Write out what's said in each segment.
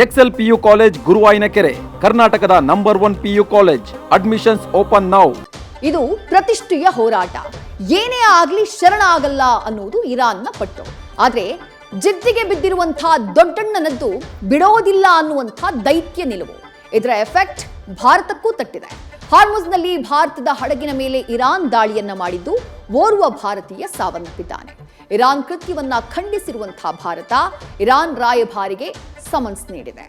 Excel PU college ಗುರುವಾಯಿನಕೆರೆ, ಕರ್ನಾಟಕದ number 1 PU college. Admissions open now. ಇದು ಪ್ರತಿಷ್ಠೆಯ ಹೋರಾಟ. ಏನೇ ಆಗಲಿ ಶರಣ ಆಗಲ್ಲ ಅನ್ನೋದು ಇರಾನ್ನ ಪಟ್ಟು. ಆದ್ರೆ ಜಿದ್ದಿಗೆ ಬಿದ್ದಿರುವಂತಹ ದೊಡ್ಡಣ್ಣನದ್ದು ಬಿಡೋದಿಲ್ಲ ಅನ್ನುವಂಥ ದೈತ್ಯ ನಿಲುವು. ಇದರ ಎಫೆಕ್ಟ್ ಭಾರತಕ್ಕೂ ತಟ್ಟಿದೆ. ಹಾರ್ಮುಜ್ನಲ್ಲಿ ಭಾರತದ ಹಡಗಿನ ಮೇಲೆ ಇರಾನ್ ದಾಳಿಯನ್ನ ಮಾಡಿದ್ದು ಓರ್ವ ಭಾರತೀಯ ಸಾವನ್ನಪ್ಪಿದ್ದಾನೆ. ಇರಾನ್ ಕೃತ್ಯವನ್ನ ಖಂಡಿಸಿರುವಂತಹ ಭಾರತ ಇರಾನ್ ರಾಯಭಾರಿಗೆ ಸಮನ್ಸ್ ನೀಡಿದೆ.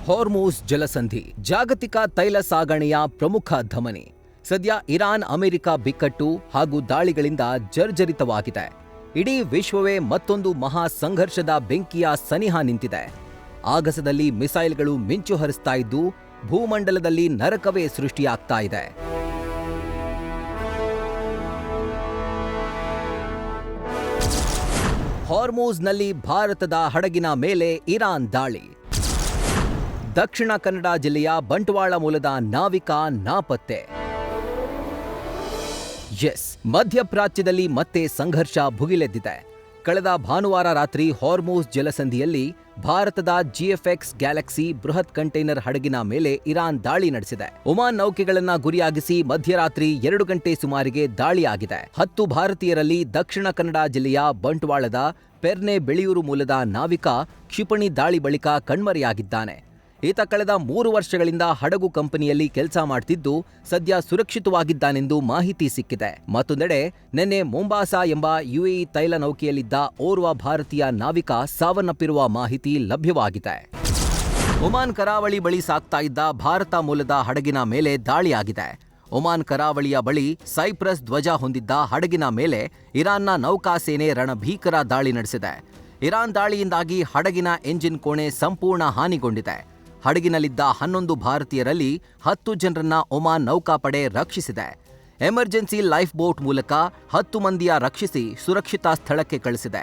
ಹಾರ್ಮುಜ್ ಜಲಸಂಧಿ ಜಾಗತಿಕ ತೈಲ ಸಾಗಣೆಯ ಪ್ರಮುಖ ಧಮನಿ. ಸದ್ಯ ಇರಾನ್ ಅಮೆರಿಕ ಬಿಕ್ಕಟ್ಟು ಹಾಗೂ ದಾಳಿಗಳಿಂದ ಜರ್ಜರಿತವಾಗಿದೆ. ಇಡೀ ವಿಶ್ವವೇ ಮತ್ತೊಂದು ಮಹಾ ಸಂಘರ್ಷದ ಬೆಂಕಿಯ ಸನಿಹ ನಿಂತಿದೆ. ಆಗಸದಲ್ಲಿ ಮಿಸೈಲ್ಗಳು ಮಿಂಚು ಹರಿಸ್ತಾ ಇದ್ದು ಭೂಮಂಡಲದಲ್ಲಿ ನರಕವೇ ಸೃಷ್ಟಿಯಾಗ್ತಾ ಇದೆ. ಹಾರ್ಮುಜ್ನಲ್ಲಿ ಭಾರತದ ಹಡಗಿನ ಮೇಲೆ ಇರಾನ್ ದಾಳಿ. ದಕ್ಷಿಣ ಕನ್ನಡ ಜಿಲ್ಲೆಯ ಬಂಟ್ವಾಳ ಮೂಲದ ನಾವಿಕ ನಾಪತ್ತೆ. ಮಧ್ಯಪ್ರಾಚ್ಯದಲ್ಲಿ ಮತ್ತೆ ಸಂಘರ್ಷ ಭುಗಿಲೆದ್ದಿದೆ. ಕಳೆದ ಭಾನುವಾರ ರಾತ್ರಿ ಹಾರ್ಮುಜ್ ಜಲಸಂಧಿಯಲ್ಲಿ ಭಾರತದ ಜಿಎಫ್ಎಕ್ಸ್ ಗ್ಯಾಲಕ್ಸಿ ಬೃಹತ್ ಕಂಟೈನರ್ ಹಡಗಿನ ಮೇಲೆ ಇರಾನ್ ದಾಳಿ ನಡೆಸಿದೆ. ಒಮಾನ್ ನೌಕೆಗಳನ್ನ ಗುರಿಯಾಗಿಸಿ ಮಧ್ಯರಾತ್ರಿ 2 ಗಂಟೆ ಸುಮಾರಿಗೆ ದಾಳಿಯಾಗಿದೆ. 10 ಭಾರತೀಯರಲ್ಲಿ ದಕ್ಷಿಣ ಕನ್ನಡ ಜಿಲ್ಲೆಯ ಬಂಟ್ವಾಳದ ಪೆರ್ನೆ ಬೆಳೆಯೂರು ಮೂಲದ ನಾವಿಕ ಕ್ಷಿಪಣಿ ದಾಳಿ ಬಳಿಕ ಕಣ್ಮರೆಯಾಗಿದ್ದಾನೆ. ಈತ ಕಳೆದ 3 ವರ್ಷಗಳಿಂದ ಹಡಗು ಕಂಪನಿಯಲ್ಲಿ ಕೆಲಸ ಮಾಡ್ತಿದ್ದು ಸದ್ಯ ಸುರಕ್ಷಿತವಾಗಿದ್ದಾನೆಂದು ಮಾಹಿತಿ ಸಿಕ್ಕಿದೆ. ಮತ್ತೊಂದೆಡೆ ನಿನ್ನೆ ಮೊಂಬಾಸಾ ಎಂಬ ಯುಎಇ ತೈಲ ನೌಕೆಯಲ್ಲಿದ್ದ ಓರ್ವ ಭಾರತೀಯ ನಾವಿಕ ಸಾವನ್ನಪ್ಪಿರುವ ಮಾಹಿತಿ ಲಭ್ಯವಾಗಿದೆ. ಒಮಾನ್ ಕರಾವಳಿ ಬಳಿ ಸಾಗ್ತಾ ಇದ್ದ ಭಾರತ ಮೂಲದ ಹಡಗಿನ ಮೇಲೆ ದಾಳಿಯಾಗಿದೆ. ಒಮಾನ್ ಕರಾವಳಿಯ ಬಳಿ ಸೈಪ್ರಸ್ ಧ್ವಜ ಹೊಂದಿದ್ದ ಹಡಗಿನ ಮೇಲೆ ಇರಾನ್ನ ನೌಕಾಸೇನೆ ರಣಭೀಕರ ದಾಳಿ ನಡೆಸಿದೆ. ಇರಾನ್ ದಾಳಿಯಿಂದಾಗಿ ಹಡಗಿನ ಎಂಜಿನ್ ಕೋಣೆ ಸಂಪೂರ್ಣ ಹಾನಿಗೊಂಡಿದೆ. ಹಡಗಿನಲ್ಲಿದ್ದ 11 ಭಾರತೀಯರಲ್ಲಿ 10 ಜನರನ್ನ ಒಮಾನ್ ನೌಕಾಪಡೆ ರಕ್ಷಿಸಿದೆ. ಎಮರ್ಜೆನ್ಸಿ ಲೈಫ್ ಬೋಟ್ ಮೂಲಕ 10 ಮಂದಿಯ ರಕ್ಷಿಸಿ ಸುರಕ್ಷಿತ ಸ್ಥಳಕ್ಕೆ ಕಳಿಸಿದೆ.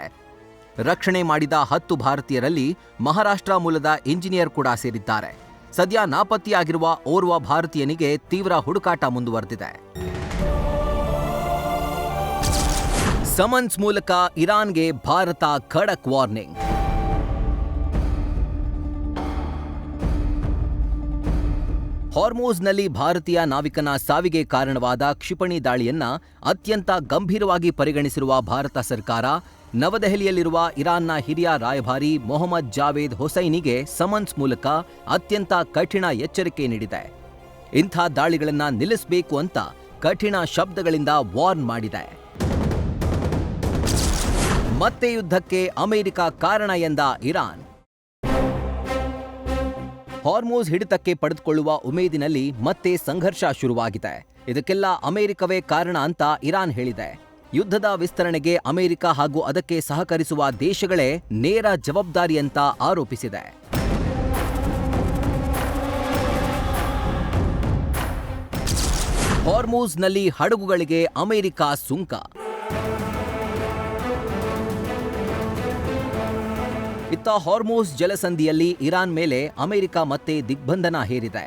ರಕ್ಷಣೆ ಮಾಡಿದ 10 ಭಾರತೀಯರಲ್ಲಿ ಮಹಾರಾಷ್ಟ್ರ ಮೂಲದ ಇಂಜಿನಿಯರ್ ಕೂಡ ಸೇರಿದ್ದಾರೆ. ಸದ್ಯ ನಾಪತ್ತೆಯಾಗಿರುವ ಓರ್ವ ಭಾರತೀಯನಿಗೆ ತೀವ್ರ ಹುಡುಕಾಟ ಮುಂದುವರೆದಿದೆ. ಸಮನ್ಸ್ ಮೂಲಕ ಇರಾನ್ಗೆ ಭಾರತ ಖಡಕ್ ವಾರ್ನಿಂಗ್. ಹಾರ್ಮುಜ್ನಲ್ಲಿ ಭಾರತೀಯ ನಾವಿಕನ ಸಾವಿಗೆ ಕಾರಣವಾದ ಕ್ಷಿಪಣಿ ದಾಳಿಯನ್ನ ಅತ್ಯಂತ ಗಂಭೀರವಾಗಿ ಪರಿಗಣಿಸಿರುವ ಭಾರತ ಸರ್ಕಾರ ನವದೆಹಲಿಯಲ್ಲಿರುವ ಇರಾನ್ನ ಹಿರಿಯ ರಾಯಭಾರಿ ಮೊಹಮ್ಮದ್ ಜಾವೇದ್ ಹೊಸೈನಿಗೆ ಸಮನ್ಸ್ ಮೂಲಕ ಅತ್ಯಂತ ಕಠಿಣ ಎಚ್ಚರಿಕೆ ನೀಡಿದೆ. ಇಂಥ ದಾಳಿಗಳನ್ನ ನಿಲ್ಲಿಸಬೇಕು ಅಂತ ಕಠಿಣ ಶಬ್ದಗಳಿಂದ ವಾರ್ನ್ ಮಾಡಿದೆ. ಮತ್ತೆ ಯುದ್ಧಕ್ಕೆ ಅಮೆರಿಕ ಕಾರಣ ಎಂದ ಇರಾನ್. ಹಾರ್ಮುಜ್ ಹಿಡಿತಕ್ಕೆ ಪಡೆದುಕೊಳ್ಳುವ ಉಮೇದಿನಲ್ಲಿ ಮತ್ತೆ ಸಂಘರ್ಷ ಶುರುವಾಗಿದೆ. ಇದಕ್ಕೆಲ್ಲ ಅಮೆರಿಕವೇ ಕಾರಣ ಅಂತ ಇರಾನ್ ಹೇಳಿದೆ. ಯುದ್ಧದ ವಿಸ್ತರಣೆಗೆ ಅಮೆರಿಕ ಹಾಗೂ ಅದಕ್ಕೆ ಸಹಕರಿಸುವ ದೇಶಗಳೇ ನೇರ ಜವಾಬ್ದಾರಿ ಅಂತ ಆರೋಪಿಸಿದೆ. ಹಾರ್ಮುಜ್ನಲ್ಲಿ ಹಡಗುಗಳಿಗೆ ಅಮೆರಿಕ ಸುಂಕ. ಇತ್ತ ಹಾರ್ಮುಜ್ ಜಲಸಂಧಿಯಲ್ಲಿ ಇರಾನ್ ಮೇಲೆ ಅಮೆರಿಕ ಮತ್ತೆ ದಿಗ್ಬಂಧನ ಹೇರಿದೆ.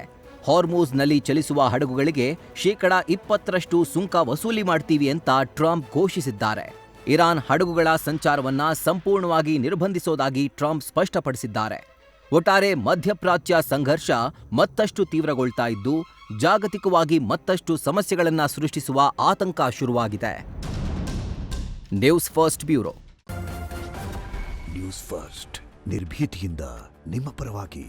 ಹಾರ್ಮುಜ್ನಲ್ಲಿ ಚಲಿಸುವ ಹಡಗುಗಳಿಗೆ 20% ಸುಂಕ ವಸೂಲಿ ಮಾಡ್ತೀವಿ ಅಂತ ಟ್ರಂಪ್ ಘೋಷಿಸಿದ್ದಾರೆ. ಇರಾನ್ ಹಡಗುಗಳ ಸಂಚಾರವನ್ನ ಸಂಪೂರ್ಣವಾಗಿ ನಿರ್ಬಂಧಿಸೋದಾಗಿ ಟ್ರಂಪ್ ಸ್ಪಷ್ಟಪಡಿಸಿದ್ದಾರೆ. ಒಟ್ಟಾರೆ ಮಧ್ಯಪ್ರಾಚ್ಯ ಸಂಘರ್ಷ ಮತ್ತಷ್ಟು ತೀವ್ರಗೊಳ್ತಾ ಇದ್ದು ಜಾಗತಿಕವಾಗಿ ಮತ್ತಷ್ಟು ಸಮಸ್ಯೆಗಳನ್ನ ಸೃಷ್ಟಿಸುವ ಆತಂಕ ಶುರುವಾಗಿದೆ. News first bureau. News first ನಿರ್ಭೀತಿಯಿಂದ ನಿಮ್ಮ ಪರವಾಗಿ.